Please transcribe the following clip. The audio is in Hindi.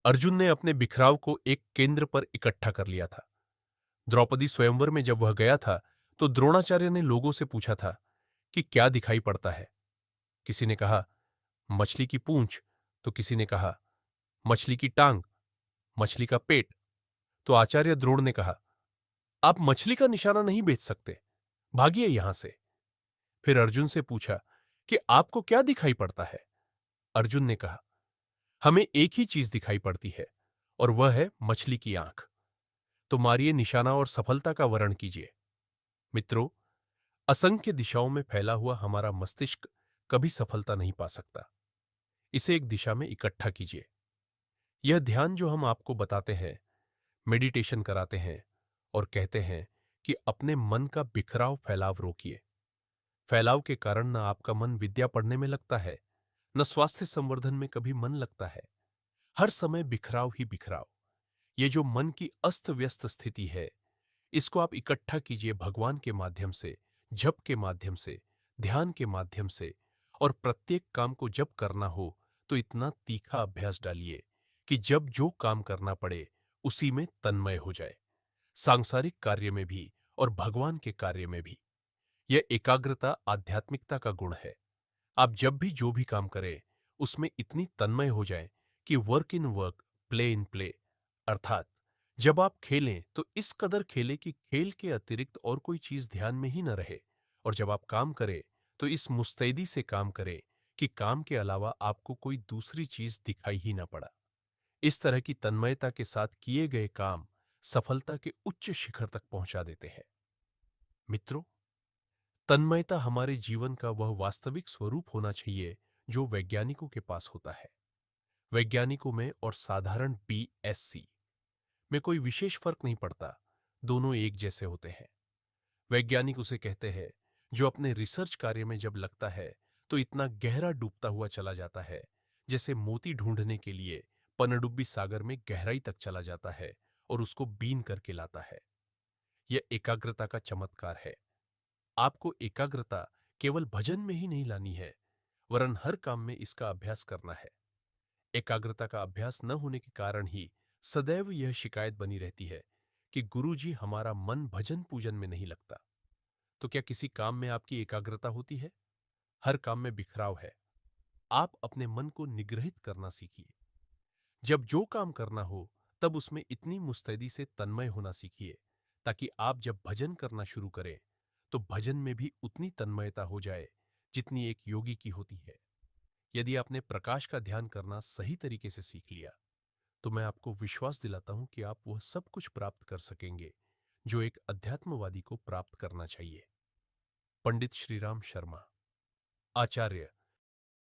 अर्जुन ने अपने बिखराव को एक केंद्र पर इकट्ठा कर लिया था। द्रौपदी स्वयंवर में जब वह गया था, तो द्रोणाचार्य ने लोगों से पूछा था कि क्या दिखाई पड़ता है। किसी ने कहा मछली की पूंछ, तो किसी ने कहा मछली की टांग, मछली का पेट। तो आचार्य द्रोण ने कहा, आप मछली का निशाना नहीं बेच सकते, भागिए यहां से। फिर अर्जुन से पूछा कि आपको क्या दिखाई पड़ता है। अर्जुन ने कहा, हमें एक ही चीज दिखाई पड़ती है, और वह है मछली की आंख। तो मारिए निशाना और सफलता का वर्ण कीजिए। मित्रों, असंख्य दिशाओं में फैला हुआ हमारा मस्तिष्क कभी सफलता नहीं पा सकता। इसे एक दिशा में इकट्ठा कीजिए। यह ध्यान जो हम आपको बताते हैं, मेडिटेशन कराते हैं और कहते हैं कि अपने मन का बिखराव फैलाव रोकिए। फैलाव के कारण न आपका मन विद्या पढ़ने में लगता है, न स्वास्थ्य संवर्धन में कभी मन लगता है। हर समय बिखराव ही बिखराव। ये जो मन की अस्त व्यस्त स्थिति है, इसको आप इकट्ठा कीजिए भगवान के माध्यम से, जप के माध्यम से, ध्यान के माध्यम से। और प्रत्येक काम को जब करना हो, तो इतना तीखा अभ्यास डालिए कि जब जो काम करना पड़े, उसी में तन्मय हो जाए। सांसारिक कार्य में भी और भगवान के कार्य में भी। यह एकाग्रता आध्यात्मिकता का गुण है। आप जब भी जो भी काम करें, उसमें इतनी तन्मय हो जाएं कि work in work, play in play. अर्थात जब आप खेलें तो इस कदर खेलें कि खेल के अतिरिक्त और कोई चीज ध्यान में ही न रहे। और जब आप काम करें तो इस मुस्तैदी से काम करें कि काम के अलावा आपको कोई दूसरी चीज दिखाई ही न पड़ा। इस तरह की तन्मयता के साथ किए गए काम सफलता के उच्च शिखर तक पहुंचा देते हैं। मित्रों, तन्मयता हमारे जीवन का वह वास्तविक स्वरूप होना चाहिए जो वैज्ञानिकों के पास होता है। वैज्ञानिकों में और साधारण बीएससी में कोई विशेष फर्क नहीं पड़ता, दोनों एक जैसे होते हैं। वैज्ञानिक उसे कहते हैं जो अपने रिसर्च कार्य में जब लगता है तो इतना गहरा डूबता हुआ चला जाता है, जैसे मोती ढूंढने के लिए पनडुब्बी सागर में गहराई तक चला जाता है और उसको बीन करके लाता है। यह एकाग्रता का चमत्कार है। आपको एकाग्रता केवल भजन में ही नहीं लानी है, वरन हर काम में इसका अभ्यास करना है। एकाग्रता का अभ्यास न होने के कारण ही सदैव यह शिकायत बनी रहती है कि गुरुजी हमारा मन भजन पूजन में नहीं लगता। तो क्या किसी काम में आपकी एकाग्रता होती है? हर काम में बिखराव है। आप अपने मन को निग्रहित करना सीखिए। जब जो काम करना हो, तब उसमें इतनी मुस्तैदी से तन्मय होना सीखिए, ताकि आप जब भजन करना शुरू करें, तो भजन में भी उतनी तन्मयता हो जाए जितनी एक योगी की होती है। यदि आपने प्रकाश का ध्यान करना सही तरीके से सीख लिया, तो मैं आपको विश्वास दिलाता हूं कि आप वह सब कुछ प्राप्त कर सकेंगे जो एक अध्यात्मवादी को प्राप्त करना चाहिए। पंडित श्रीराम शर्मा, आचार्य,